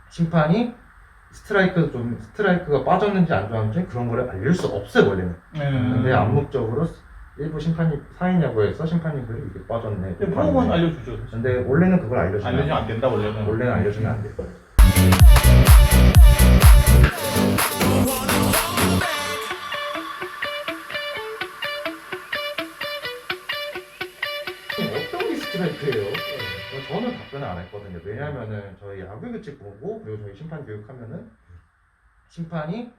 심판이 스트라이크가 빠졌는지 안 좋았는지 그런 거를 알릴 수 없어요 원래는. 근데 암묵적으로 일부 심판이 사인 야구에서 심판님들이 이게 빠졌네. 프로만 알려주죠. 사실. 근데 원래는 그걸 알려주면 안 된다 원래는. 원래는 알려주면 안 돼. 어떤 게 스트라이크예요? 저는 답변을 안 했거든요. 왜냐면은 저희 야구 규칙 보고 그리고 저희 심판 교육하면은 심판이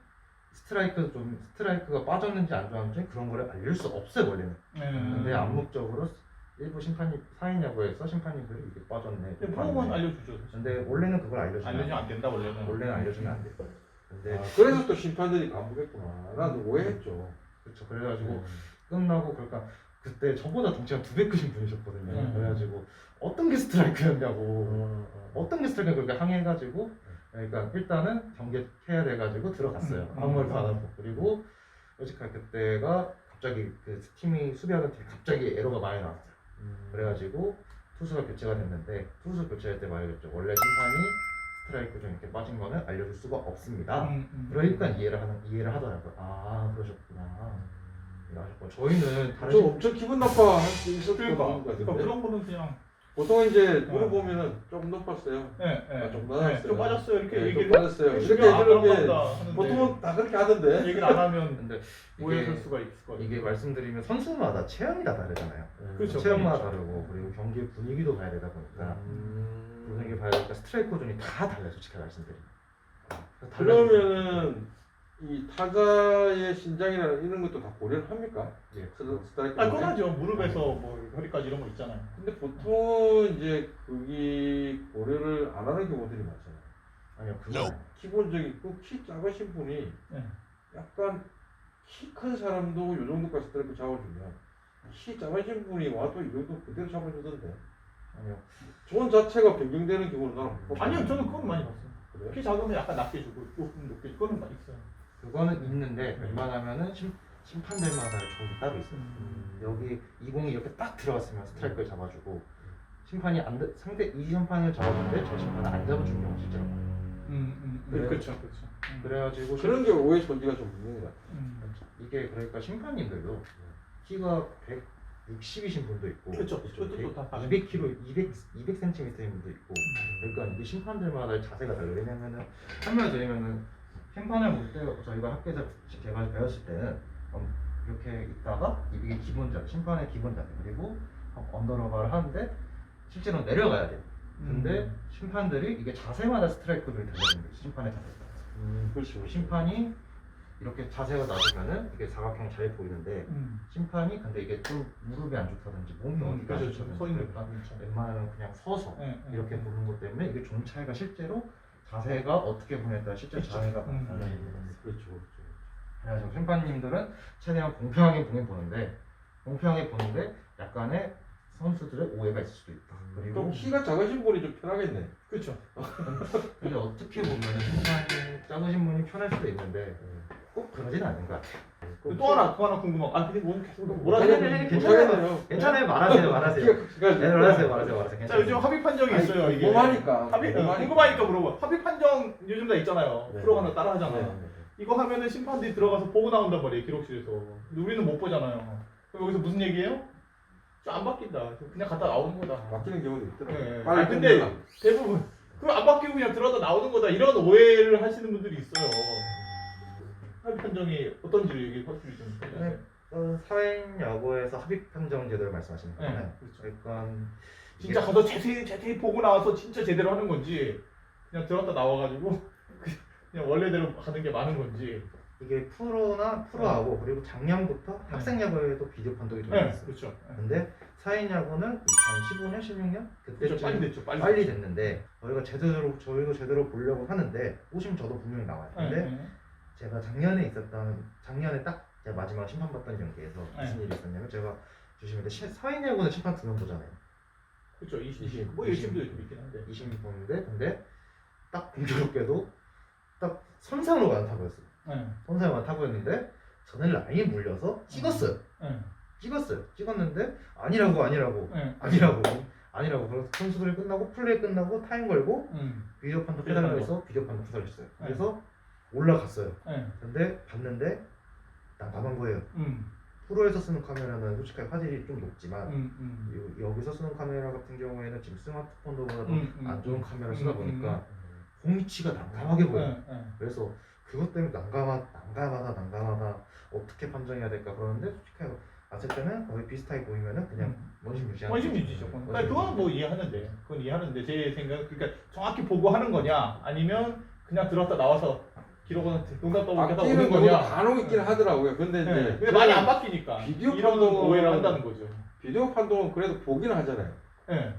스트라이크가 빠졌는지 안 좋았는지 그런 거를 알릴 수 없어요 원래는. 근데 암묵적으로 일부 사인 야구에서 심판님들이 이게 빠졌네. 프로만 알려주죠. 사실. 근데 원래는 그걸 알려주면 안 된다 원래는. 원래는 알려주면 안 돼. 근데 그래서 또 심판들이 까먹겠구나. 나도 오해했죠. 그렇죠. 그래가지고 끝나고 그러니까 그때 저보다 덩치가 2배 크신 분이셨거든요. 그래가지고 어떤 게 스트라이크였냐고 어떤 게 스트라이크 그렇게 항의해가지고 그러니까 일단은 경계해야 돼가지고 들어갔어요. 아무 말도 안 하고. 그리고 솔직하게 그때가 갑자기 그 팀이 수비하던 팀이 갑자기 에러가 많이 나왔어요. 그래가지고 투수가 교체가 됐는데 투수 교체할 때 말했죠. 원래 심판이 스트라이크 좀 이렇게 빠진 거는 알려줄 수가 없습니다. 그러니까 이해를 하더라고요. 아 그러셨구나. 이러셨고 저희는 다른 좀 엄청 기분 나빠 할 수 있었을 것 그러니까 같은데. 그런 거는 그냥. 보통 이제 물어보면은 조금 높았어요. 좀 낮았어요. 좀 빠졌어요 이렇게 좀 얘기를. 빠졌어요. 이렇게 해주는 게 보통은 다 그렇게 하던데. 얘기를 안 하면 근데 오해할 수가 있을 것 같아요. 이게 말씀드리면 선수마다 체형이 다 다르잖아요. 그렇죠. 체형마다 다르고 그리고 경기 분위기도 봐야 되다 보니까 분위기 봐야 되니까 스트라이크 존이 다 달라요. 솔직히 말씀드리면. 그러면은 이 타자의 신장이나 이런 것도 다 고려를 합니까? 예. 스트라이크. 그건 하죠. 무릎에서 뭐 허리까지 이런 거 있잖아요. 근데 보통 이제 거기 고려를 안 하는 경우들이 많잖아요. 아니요 그거 기본적인 그 키 작으신 분이 네. 약간 키 큰 사람도 요 정도까지 스트라이크 잡아주면 키 작으신 분이 와도 이 정도 그대로 잡아주던데. 아니요. 존 자체가 변경되는 경우는 나는 못 봤어요. 아니요, 저는 그건 많이 봤어요. 그래요? 키 작으면 약간 낮게 주고 조금 높게 주고 그거는 많이 있어요. 그거는 있는데 웬만하면은 심판들마다 종이 따로 있어요. 여기 20이 이렇게 딱 들어갔으면 스트라이크를 잡아주고 심판이 상대 이 심판을 잡았는데 저 심판은 안 잡아준 경우 실제로 많아요. 그래요? 그렇죠. 그래가지고 그런 게 오해 소지가 좀 있는 것 같아요. 이게 그러니까 심판님들도 키가 160이신 분도 있고 그렇죠. 그것도 다 200kg, 200cm인 분도 있고 그러니까 이게 심판들마다 자세가 달라요. 왜냐면은 설명을 드리면은 심판을 볼 때 저희가 학교에서 제가 배웠을 때는 이렇게 있다가 이게 기본 자세, 심판의 기본 자세 그리고 언더러바를 하는데 실제로 내려가야 돼요. 근데 심판들이 이게 자세마다 스트라이크를 달라지는 거예요. 심판의 자세에 따라서. 그렇죠. 심판이 이렇게 자세가 낮으면은 이게 사각형 잘 보이는데 심판이 근데 이게 좀 무릎이 안 좋다든지 몸이 어디가 안 좋다든지 그러니까 웬만하면 그냥 서서 이렇게 보는 것 때문에 이게 종 차이가 실제로 자세가 어떻게 보냐에 따라 실제 자세가 달라지는 거예요. 그렇죠. 그래서 심판님들은 최대한 공평하게 보는데 약간의 선수들의 오해가 있을 수도 있다. 그리고 또 키가 작으신 분이 좀 편하겠네. 그렇죠. 근데 어떻게 보면은 심판이 작으신 분이 편할 수도 있는데 꼭 그러지는 않는 것 같아요. 또 하나 궁금한. 근데 뭐 계속 괜찮아요. 말하세요. 말하세요. 자, 요즘 합의 판정이 있어요. 이게 궁금하니까. 궁금하니까 물어봐. 합의 판정 요즘 다 있잖아요. 네. 프로가 하나 따라 하잖아요. 이거 하면은 심판들이 들어가서 보고 나온단 말이에요. 기록실에서. 근데 우리는 못 보잖아요. 그럼 여기서 무슨 얘기예요? 좀 안 바뀐다. 그냥 갔다 나오는 거다. 바뀌는 경우도 있더라고요. 네. 빨리 근데 끝내라. 대부분 그럼 안 바뀌고 그냥 들어갔다 나오는 거다. 이런 오해를 하시는 분들이 있어요. 합의 판정이 어떤지 얘기 확실히 좀 해주세요. 사인 야구에서 합의 판정 제도를 말씀하시는 거잖아요. 네, 그렇죠. 그러니까 진짜 가서 자세히 보고 나와서 진짜 제대로 하는 건지 그냥 들어갔다 나와가지고 그냥 원래대로 가는 게 많은 건지. 이게 프로하고 그리고 작년부터 학생 야구에도 비디오 판독이 들어왔어요. 그렇죠. 근데 사인 야구는 2015년, 16년 그때쯤 빨리 됐죠. 빨리 됐는데 저희도 제대로 보려고 하는데 오시면 저도 분명히 나와요. 근데 제가 작년에 딱 제가 마지막 심판 받던 경기에서 무슨 일이 있었냐면 제가 주시면 사인 야구는 심판 2명 보잖아요. 그렇죠. 20. 뭐 20도 있긴 한데. 20명 보는데 근데 딱 공교롭게도 딱 선상으로 가는 타구였어요. 선상으로 가는 타구였는데 저는 라인에 물려서 찍었어요. 찍었는데 아니라고 아니라고. 그래서 선수들이 끝나고 플레이 끝나고 타임 걸고 비디오 판독 해달라고 해서 비디오 판독 해달랬어요. 그래서 올라갔어요. 근데 봤는데 난감한 거예요. 프로에서 쓰는 카메라는 솔직하게 화질이 좀 높지만 여기서 쓰는 카메라 같은 경우에는 지금 스마트폰보다도 안 좋은 카메라 쓰다 보니까 홍이치가 난감하게 보여요. 그래서 그것 때문에 난감하다 어떻게 판정해야 될까 그러는데 솔직하게 봤을 때는 거의 비슷하게 보이면은 그냥 원심 유지하는 원심 유지죠. 그러니까 그건 뭐 이해하는데, 제 생각은 그러니까 정확히 보고 하는 거냐, 아니면 그냥 들어갔다 나와서 기록원한테 농담 떠보게 하다 오는 바뀌는 경우도 거냐. 간혹 있긴 하더라고요. 근데 이제 근데 많이 안 바뀌니까 비디오 이런 판독은- 오해를 한다는 거죠. 비디오 판독은 그래도 보기는 하잖아요. 네.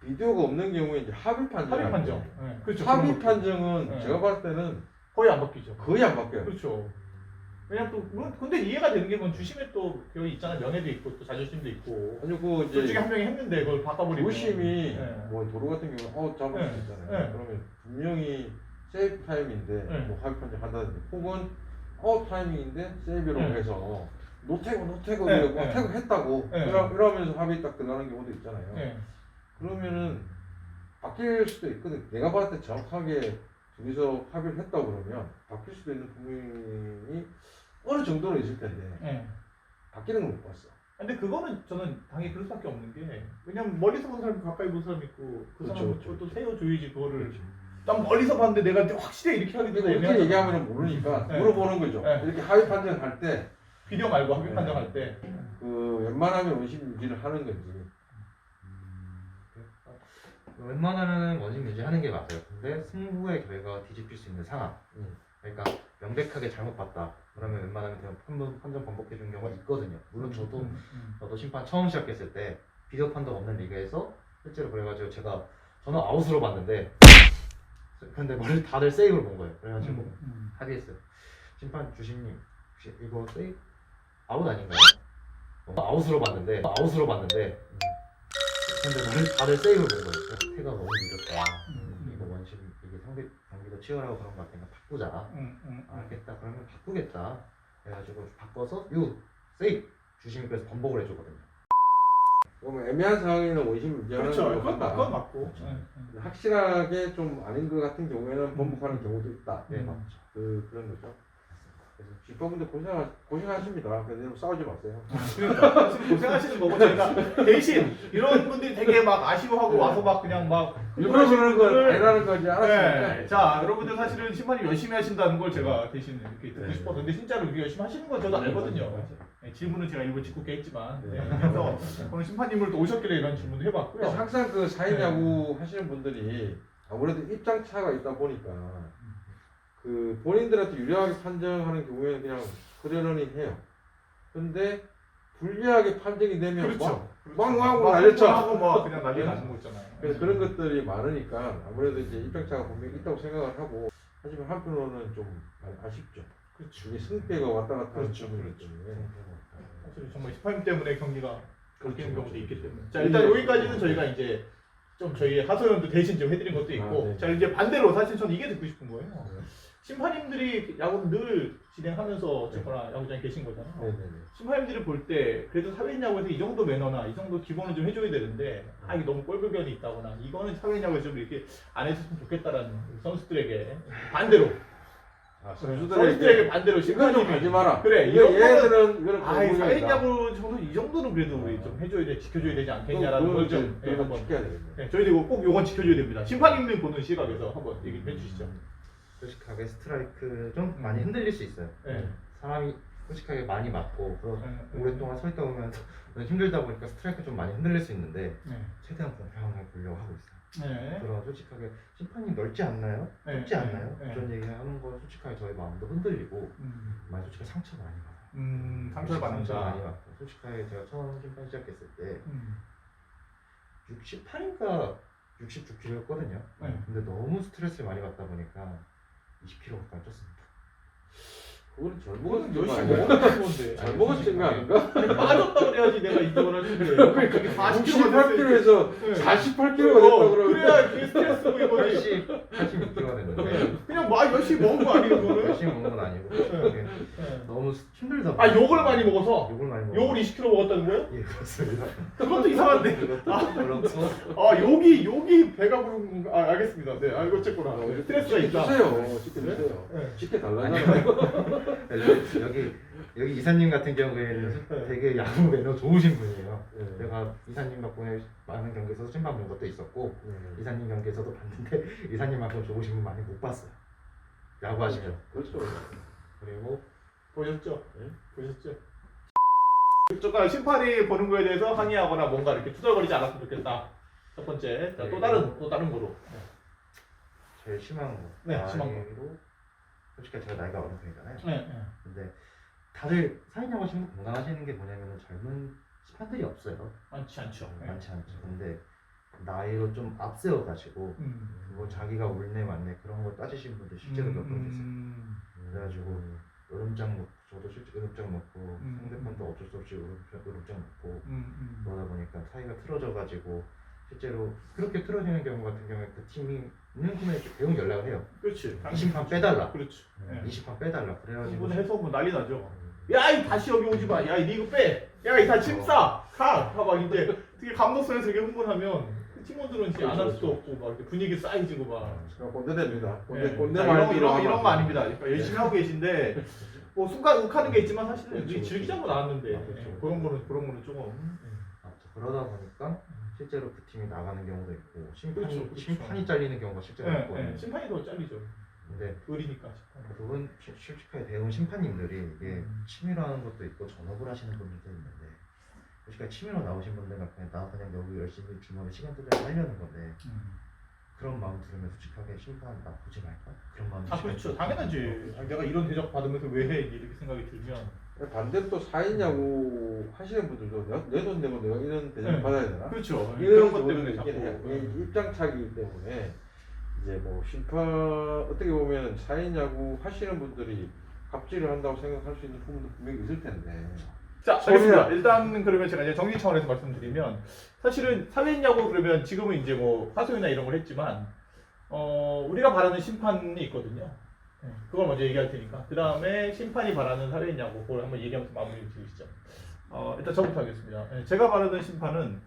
비디오가 없는 경우에 이제 합의 판정. 합의 판정. 네. 그렇죠. 합의 그런 거. 판정은 네. 제가 봤을 때는 거의 안 바뀌죠. 거의 안 바뀌어요. 그렇죠. 왜냐면 또 근데 이해가 되는 게 뭐 주심에 또 여기 있잖아요. 명예도 있고 또 자존심도 있고. 아니 그 솔직히 이제 한 명이 했는데 그걸 바꿔버리면. 조심이 네. 뭐 도로 같은 경우는 잘못 네. 했잖아요. 네. 그러면 분명히 세이브 타임인데 네. 뭐 합의 판정 한다든지 혹은 타이밍인데 세이브로 네. 해서 노태고 네. 이러고 네. 태고 했다고 네. 이러면서 합의 딱 들어가는 경우도 있잖아요. 네. 그러면은 바뀔 수도 있거든. 내가 봤을 때 정확하게 둘이서 합의를 했다고 그러면 바뀔 수도 있는 부분이 어느 정도는 있을 텐데 네. 바뀌는 걸 못 봤어. 근데 그거는 저는 당연히 그럴 수밖에 없는 게 왜냐면 멀리서 본 사람이 가까이 본 사람이 있고 그 그렇죠, 사람은 그렇죠. 또 세워줘야지 그거를 난 멀리서 봤는데 내가 확실히 이렇게 하기도 그러니까 이렇게 얘기하면 모르니까 네. 물어보는 거죠. 네. 이렇게 합의 판정할 때 비디오 말고 합의 네. 판정할 때 웬만하면 원심 유지를 하는 건지. 웬만하면 원심 유지하는 게 맞아요. 근데 승부의 결과가 뒤집힐 수 있는 상황. 그러니까 명백하게 잘못 봤다. 그러면 웬만하면 그냥 판정 번복해 주는 경우가 있거든요. 물론 저도 심판 처음 시작했을 때 비디오 판독 없는 리그에서 실제로 그래가지고 저는 아웃으로 봤는데 근데 다들 세이브를 본 거예요. 그래가지고 합의했어요. 심판 주심님 혹시 이거 세이브 아웃 아닌가요? 아웃으로 봤는데 근데 다들 세이브를 본 거예요. 태가 너무 늦었다. 이거 원심 이게 상대 경기도 치열하고 그런 것 같으니까 바꾸자. 알겠다. 그러면 바꾸겠다. 그래가지고 바꿔서 세이브 주심이 그래서 번복을 해주거든요. 그러면 애매한 상황에는 원심 유지하는 그렇죠. 것 그건 같다. 맞고. 근데 확실하게 좀 아닌 것 같은 경우에는 번복하는 경우도 있다. 네, 맞죠. 그런 거죠. 그래서 쥐퍼분들 고생하십니다. 그래서 싸우지 마세요. 그러니까 사실 고생하시는 거고 저희가 대신 이런 분들이 되게 막 아쉬워하고 와서 막 그냥 막 일부러 그러는 건 분들을- 아니라는 거지 알았으니까. 네. 자 여러분들 사실은 심판이 열심히 하신다는 걸 제가 대신 이렇게 듣고 네. 싶어서 근데 진짜로 이렇게 열심히 하시는 건 저도 알거든요. 네, 질문은 제가 일부 짓궂게 했지만 그래서 오늘 심판님을 또 오셨길래 이런 질문도 그래서 해봤고요. 항상 그 사인야구 하시는 분들이 아무래도 입장 차가 있다 보니까 그 본인들한테 유리하게 판정하는 경우에는 그냥 그러려니 해요. 근데 불리하게 판정이 되면 그렇죠. 막 하고 날려쳐. 하고 막 그냥 난리 나는 거 있잖아요. 그래서 그런 것들이 많으니까 아무래도 이제 입장차가 분명히 있다고 생각을 하고 하지만 한편으로는 좀 아쉽죠. 그렇죠. 이게 승패가 왔다 갔다 하는 그렇죠. 부분이 그렇죠. 때문에. 사실 정말 심판님 때문에 경기가 바뀌는 그렇죠. 경우도 있기 때문에. 자 일단 여기까지는 저희가 이제 좀 저희 하소연도 대신 좀 해드린 것도 있고 네. 자 이제 반대로 사실 저는 이게 듣고 싶은 거예요. 심판님들이 야구를 늘 진행하면서 어쨌거나 야구장에 계신 거잖아요. 네네네. 심판님들이 볼 때 그래도 사회인야구에서 이 정도 매너나 이 정도 기본을 좀 해줘야 되는데 이게 너무 꼴불견이 있다거나 이거는 사회인야구에서 좀 이렇게 안 해줬으면 좋겠다라는 선수들에게 반대로 선수들에게 반대로 이건 좀 하지 마라. 그래 이거 이런 거는 얘들은 이런 사회인야구 정도 이 정도는 그래도 우리 좀 해줘야 돼 지켜줘야 되지 않겠냐라는 걸 좀 한번 지켜야 되겠네. 네, 저희도 꼭 요건 지켜줘야 됩니다. 심판님들 보는 시각에서 한번 얘기 좀 해주시죠. 솔직하게 스트라이크 좀 많이 흔들릴 수 있어요. 네. 사람이 솔직하게 많이 맞고 네. 오랫동안 서 있다 보면 힘들다 보니까 스트라이크 좀 많이 흔들릴 수 있는데 네. 최대한 공평하게 보려고 하고 있어요. 네. 그럼 솔직하게 심판이 넓지 않나요? 네. 좁지 않나요? 네. 그런 얘기 하는 건 솔직하게 저희 마음도 흔들리고 많이 솔직히 상처 많이 받아요. 상처를 상처 많이 받는다. 받고 솔직하게 제가 처음 심판 시작했을 때 음. 68인가 69kg였거든요. 네. 근데 너무 스트레스를 많이 받다 보니까 20kg 가까이 쪘습니다. 그거는 잘 그거는 먹었을 거 열심히 아니야? 먹었던 건데. 잘 먹었을 거 아닌가? 빠졌다 그래야지 내가 이동을 할 텐데. 그러니까 68kg에서 네. 48kg가 됐다 그러면 그래야 그게 스트레스고 이거지. 86kg가 됐는데 그냥 막 열심히 먹은 거 아니에요 그거는? 열심히 먹는 건 아니고 이게 너무 힘들다 아 욕을 많이 먹어서 욕을 많이 먹어 욕을 20kg 먹었다는 거예요? 예 그렇습니다. 그것도 이상한데. 그것도 그렇고 아 욕이 배가 부른 건가? 아 알겠습니다. 네, 어쨌거나 스트레스가 있다. 주세요. 시켜 주세요. 네. 시켜 달라잖아요. 여기 이사님 같은 경우에는 네. 되게 야구 매너 좋으신 분이에요. 네. 내가 이사님 덕분에 많은 경기에서도 심판 본 것도 있었고 네. 이사님 경기에서도 봤는데 이사님만큼 좋으신 분 많이 못 봤어요. 야구하시면. 그렇죠. 그리고 보셨죠? 네. 보셨죠? 그러니까 심판이 보는 거에 대해서 항의하거나 뭔가 이렇게 투덜거리지 않았으면 좋겠다. 첫 번째. 자, 또 다른 거로. 제일 심한 거. 네, 심한 거. 나이로 솔직히 제가 나이가 어린 편이잖아요. 네. 근데 다들 사인야구 하시는 분 공감하시는 게 뭐냐면 젊은 심판들이 없어요. 많지 않죠. 많지 않죠. 근데 나이로 좀 앞세워가지고 뭐 자기가 옳네 맞네 그런 거 따지시는 분들 실제로 몇 분 계세요. 그래가지고 여름장 먹고 저도 실제 여름장 먹고 상대편도 어쩔 수 없이 여름장 먹고 그러다 보니까 사이가 틀어져가지고 실제로 그렇게 틀어지는 경우 같은 경우에 그 팀이 있는 팀에 계속 연락을 해요. 그렇지. 20판 빼달라. 그렇지. 20판 빼달라. 그래가지고 이분 해서 뭐 난리 나죠. 야, 이 다시 여기 오지 마. 야, 이 리그 빼. 야, 이 다 침 싸. 가. 막 이제 되게 감독선에서 되게 흥분하면 그 팀원들은 이제 안 할 수도 없고 막 이렇게 분위기 쌓이지고 막. 제가 꼰대됩니다. 네. 꼰대 자, 말도 이런 거 아닙니다. 그러니까 열심히 하고 계신데 뭐 순간 욱하는 게 있지만 사실은 그렇죠, 즐기자고 나왔는데 아, 그렇죠. 그런 거는 조금. 아무튼 그러다 보니까 실제로 그 팀이 나가는 경우도 있고 그렇죠. 심판이 잘리는 경우가 실제로 네, 있거든요. 심판이 더 잘리죠. 근데 의리니까 심판. 그분 솔직하게 대부분 심판님들이 이게 취미로 하는 것도 있고 전업을 하시는 분들도 있는데 솔직히 취미로 나오신 분들은 그냥 나 그냥 여기 열심히 주말에 시간 들여서 하려는 건데 그런 마음 들으면 솔직하게 심판 나쁘지 말까? 그런 마음 아 그렇죠. 당연하지. 내가 이런 대접 받으면서 왜 해? 이렇게 생각이 들면. 반대로 또 4인 야구 하시는 분들도 내 돈 내고 내가 이런 대접 네. 받아야 되나? 그렇죠. 이런 그런 것 때문에 경우도 있긴 해요. 자꾸. 이 입장차이기 때문에 이제 뭐 심판 어떻게 보면 4인 야구 하시는 분들이 갑질을 한다고 생각할 수 있는 부분도 분명히 있을 텐데. 자, 알겠습니다. 일단 그러면 제가 이제 정리 차원에서 말씀드리면 사실은 사회인 야구 그러면 지금은 이제 뭐 하소연이나 이런 걸 했지만 우리가 바라는 심판이 있거든요. 네, 그걸 먼저 얘기할 테니까 그 다음에 심판이 바라는 사회인 야구 그걸 한번 얘기하면서 마무리 지으시죠. 일단 저부터 하겠습니다. 네, 제가 바라는 심판은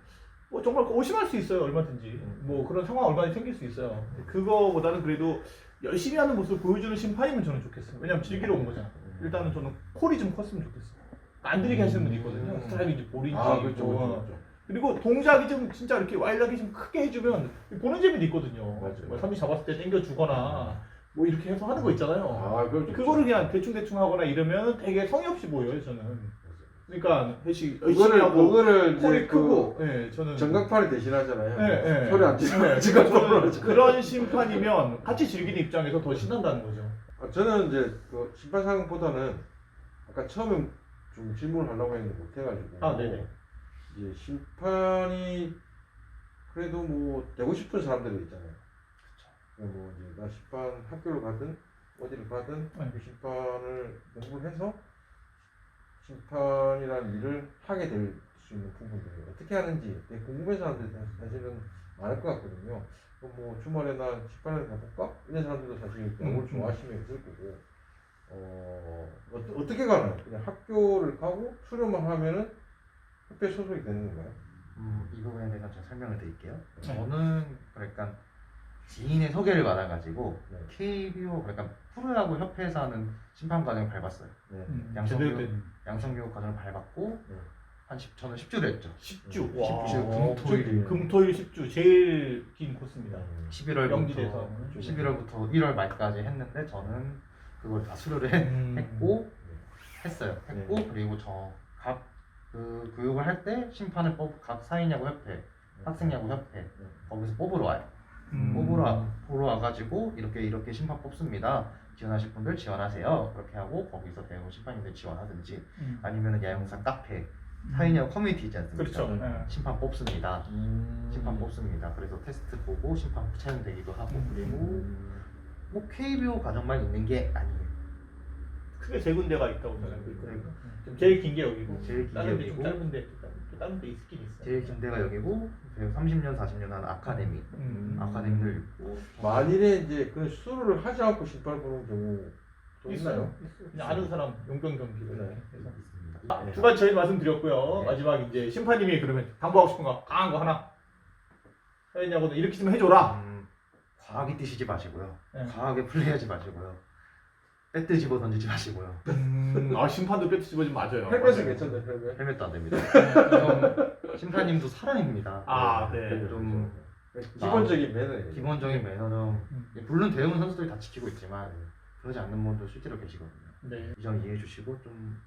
뭐 정말 오심할 수 있어요. 얼마든지 뭐 그런 상황 얼마든지 생길 수 있어요. 그거보다는 그래도 열심히 하는 모습을 보여주는 심판이면 저는 좋겠어요. 왜냐면 즐기러 온 거잖아. 일단은 저는 콜이 좀 컸으면 좋겠어요. 안 들리게 하시는 분이 있거든요. 스트라이크인지 볼인지 그렇죠, 뭐. 그렇죠. 그리고 동작이 좀 진짜 이렇게 와일드하게 좀 크게 해주면 보는 재미도 있거든요. 맞아요. 뭐 삼진 잡았을 때 당겨주거나 뭐 이렇게 해서 하는 거 있잖아요. 그렇죠. 그거를 그냥 대충 하거나 이러면 되게 성의 없이 보여요 저는. 그러니까 회식 열심히 하고 그거를 콜이 이제 크고, 예, 저는 전광판이 대신하잖아요. 예. 소리 안 지르고 지가 저는 떨어져. 그런 심판이면 같이 즐기는 입장에서 더 신난다는 거죠. 저는 이제 그 심판 상황보다는 아까 처음에 좀 질문을 하려고 했는데 못 해가지고. 네네. 이제 심판이 그래도 뭐 되고 싶은 사람들이 있잖아요. 그렇죠. 뭐 이제 나 심판 학교를 가든 어디를 가든 그 심판을 공부를 해서 심판이라는 일을 하게 될 수 있는 부분들이 어떻게 하는지 되게 궁금한 사람들이 사실은 많을 것 같거든요. 뭐 주말에 나 심판을 가볼까? 이런 사람들도 사실 야구를 좋아하시면 있을 거고 어떻게 가나요? 그냥 학교를 가고 수료만 하면은 협회 소속이 되는 건가요? 이 부분에 대해서 제가 설명을 드릴게요. 저는 그러니까 지인의 소개를 받아가지고 네. KBO 그러니까 프로야구 협회에서 하는 심판 과정을 밟았어요. 네. 제대로 된 양성교육 과정을 밟았고 네. 저는 10주를 했죠. 10주. 10주 금토일 금토일 10주 제일 긴 코스입니다. 11월부터 영지대에서 11월부터 1월 말까지 했는데 저는 그걸 다 수료를 했고 그리고 그 교육을 할 때 심판을 각 사인야구 협회, 학생야구 협회 거기서 뽑으러 와요. 보러 와가지고 이렇게 심판 뽑습니다. 지원하실 분들 지원하세요. 그렇게 하고 거기서 배우 심판님들 지원하든지 아니면은 야영사 카페 사인야구 커뮤니티 있지 않습니까? 그렇죠. 심판 뽑습니다. 심판 뽑습니다. 그래서 테스트 보고 심판 채용되기도 하고 그리고 뭐 KBO 과정만 있는 게 아니에요. 크게 세 군데가 있다고 저는 알고 있거든요. 좀 제일 긴 게 여기고 제일 긴게 다른 데좀 여기고. 짧은데 또 다른 데 있긴 있어요. 제일 긴 데가 여기고 30년 40년 한 아카데미 아카데미들 있고 만일에 이제 그런 수술을 하지 않고 심판을 보는 경우 좀 있나요? 그냥 아는 사람 용병 경기를 네. 해서. 있습니다. 두 가지 저희 말씀드렸고요. 네. 마지막 이제 심판님이 그러면 당부하고 싶은 거 강한 거 하나 하였냐고는 이렇게 좀 해줘라. 과하게 뛰시지 마시고요. 네. 과하게 플레이하지 마시고요. 배트 집어 던지지 마시고요. 아 심판도 배트 집어주면 맞아요. 헬멧은 괜찮나요? 헬멧? 헬멧도 안 됩니다. 좀 심판님도 사람입니다. 아, 네. 좀 기본적인 매너예요. 기본적인 매너 좀 물론 대부분 선수들이 다 지키고 있지만 그러지 않는 분도 실제로 계시거든요. 네. 이 점 이해해 주시고 좀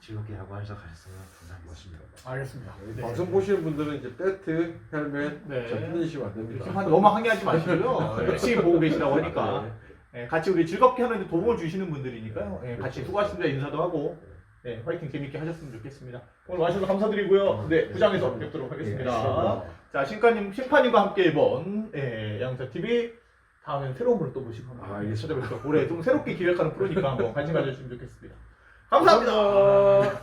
즐겁게 야구하셔서 가셨으면 감사하겠습니다. 알겠습니다. 네. 방송 보시는 분들은 이제 배트, 헬멧 네. 잘 흔드시면 안 됩니다. 심판 너무 항의하지 마시고요. 열심히 보고 계시다고 하니까 예, 같이 우리 즐겁게 하는데 도움을 주시는 분들이니까요. 예, 같이 수고하셨습니다 인사도 하고 네, 화이팅 재밌게 하셨으면 좋겠습니다. 오늘 와주셔서 감사드리고요. 네, 부장에서 뵙도록 하겠습니다. 자, 심판님과 함께 이번 양사 TV 다음엔 새로운 분을 또 모시고 한번 찾아뵙도록 올해 좀 새롭게 기획하는 프로니까 한번 관심 가져주시면 좋겠습니다. 감사합니다.